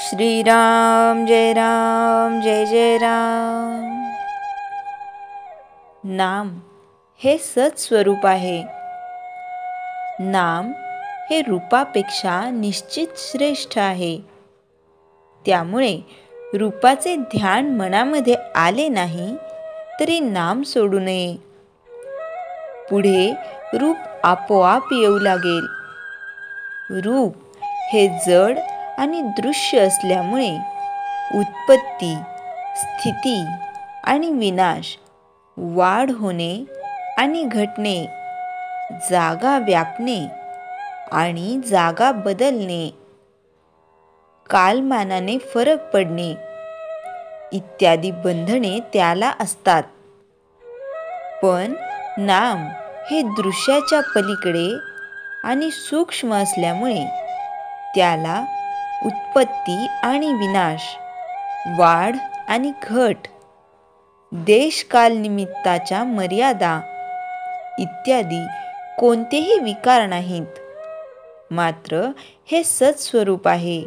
श्रीराम जय जय राम। नाम हे सत्स्वरूप आहे। नाम हे रूपापेक्षा निश्चित श्रेष्ठ आहे। त्यामुळे रूपाचे ध्यान मनामध्ये आले नाही तरी नाम सोडू नये। पुढे रूप आपोआप येऊ लागेल। रूप हे जड आणि दृश्य असल्यामुळे उत्पत्ती, स्थिती आणि विनाश, वाढ होणे आणि घटणे, जागा व्यापणे आणि जागा बदलणे, कालमानाने फरक पडणे इत्यादी बंधने त्याला असतात। पण नाम हे दृश्याच्या पलीकडे आणि सूक्ष्म असल्यामुळे त्याला उत्पत्ती आणि विनाश, वाढ आणि घट, देशकाल निमित्ताच्या मर्यादा इत्यादी कोणतेही विकार नाहीत। मात्र हे सत्स्वरूप आहे।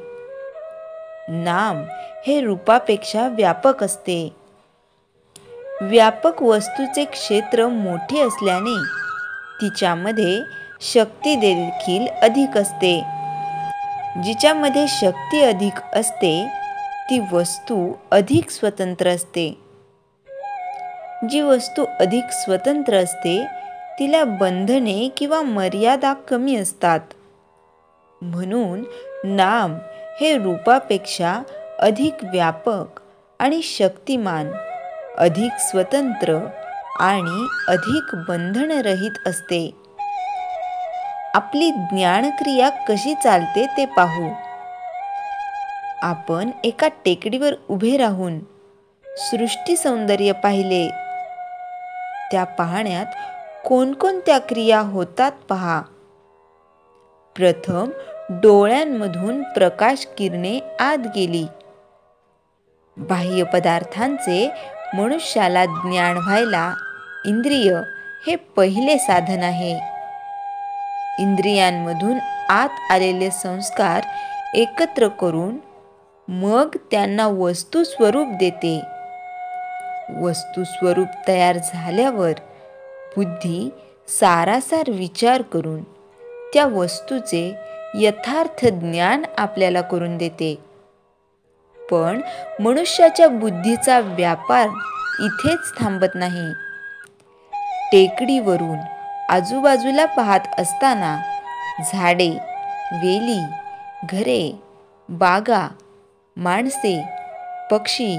नाम हे रूपापेक्षा व्यापक असते। व्यापक वस्तूचे क्षेत्र मोठे असल्याने तिच्यामध्ये शक्ती देखील अधिक असते। जिच्यामध्ये शक्ती अधिक असते ती वस्तू अधिक स्वतंत्र असते। जी वस्तू अधिक स्वतंत्र असते तिला बंधने किंवा मर्यादा कमी असतात। म्हणून नाम हे रूपापेक्षा अधिक व्यापक आणि शक्तिमान, अधिक स्वतंत्र आणि अधिक बंधनरहित असते। आपली ज्ञानक्रिया कशी चालते ते पाहू। आपण एका टेकडीवर उभे राहून सृष्टी सौंदर्य पाहिले। त्या पाहण्यात कोणकोणत्या क्रिया होतात पहा। प्रथम डोळ्यांमधून प्रकाश किरणे आत गेली। बाह्य पदार्थांचे मनुष्याला ज्ञान व्हायला इंद्रिय हे पहिले साधन आहे। इंद्रियांमधून आत आलेले संस्कार एकत्र करून मग त्यांना वस्तू स्वरूप देते। वस्तू स्वरूप तयार झाल्यावर बुद्धी सारासार विचार करून त्या वस्तूचे यथार्थ ज्ञान आपल्याला करून देते। पण मनुष्याच्या बुद्धीचा व्यापार इथेच थांबत नाही। टेकडीवरून आजूबाजूला पाहत असताना झाडे, वेली, घरे, बागा, माणसे, पक्षी,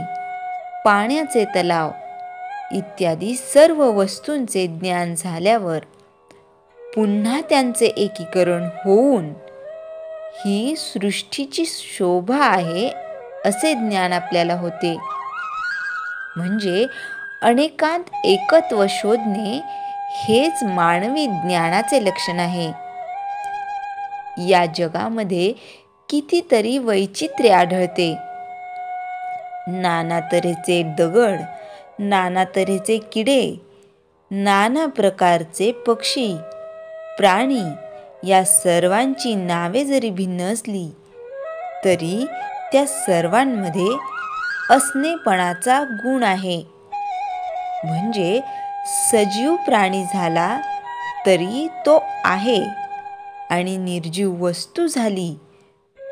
पाण्याचे तलाव इत्यादी सर्व वस्तूंचे ज्ञान झाल्यावर पुन्हा त्यांचे एकीकरण होऊन ही सृष्टीची शोभा आहे असे ज्ञान आपल्याला होते। म्हणजे अनेकांत एकत्व शोधणे हेच मानवी ज्ञानाचे लक्षण आहे। या जगामध्ये कितीतरी वैचित्र्य आढळते। नाना तऱ्हेचे दगड, नाना तऱ्हेचे किडे, नाना प्रकारचे पक्षी, प्राणी या सर्वांची नावे जरी भिन्न असली तरी त्या सर्वांमध्ये असणेपणाचा गुण आहे। म्हणजे सजीव प्राणी झाला तरी तो आहे आणि निर्जीव वस्तू झाली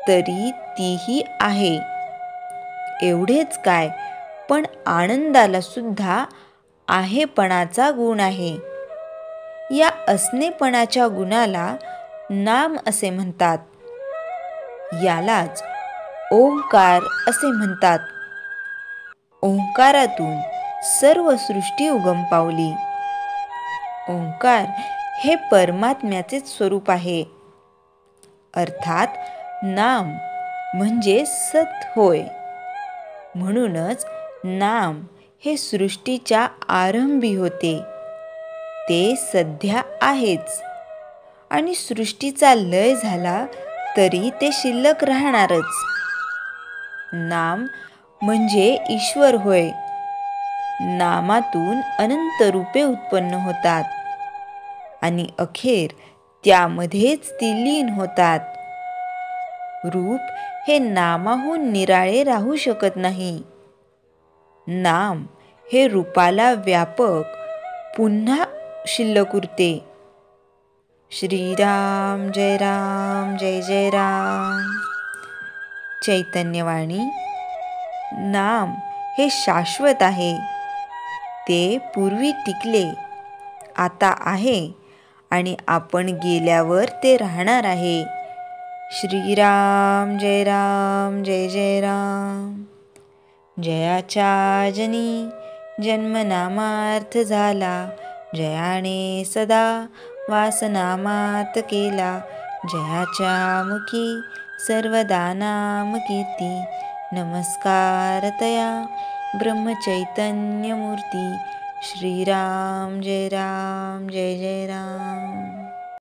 तरी तीही आहे। एवढेच काय, पण आनंदाला सुद्धा आहेपणाचा गुण आहे। या असणेपणाच्या गुणाला नाम असे म्हणतात। यालाच ओंकार असे म्हणतात। ओंकारातून सर्व सृष्टी उगम पावली। ओंकार हे परमात्म्याचे स्वरूप आहे। अर्थात नाम म्हणजे सत होय। म्हणूनच नाम हे सृष्टीच्या आरंभी होते, ते सध्या आहेच आणि सृष्टीचा लय झाला तरी ते शिल्लक राहणारच। नाम म्हणजे ईश्वर होय। नामातून अनंत रूपे उत्पन्न होतात आणि अखेर त्यामध्येच ती लीन होतात। रूप हे नामाहून निराळे राहू शकत नाही. नाम हे रूपाला व्यापक पुन्हा शिल्लक उरते. श्रीराम जय राम जय जय राम. चैतन्यवाणी. नाम हे शाश्वत आहे. ते पूर्वी टिकले, आता आहे आणि आपण गेल्यावर ते राहणार आहे. श्रीराम जय राम जय जय राम. जयाच्या जनी जन्मनामार्थ झाला, जयाने सदा वासनामात केला. जयाच्या मुखी सर्वदा नाम कीर्ती, नमस्कार तया ब्रह्मचैतन्यमूर्ती. श्रीराम जय राम जय जय राम.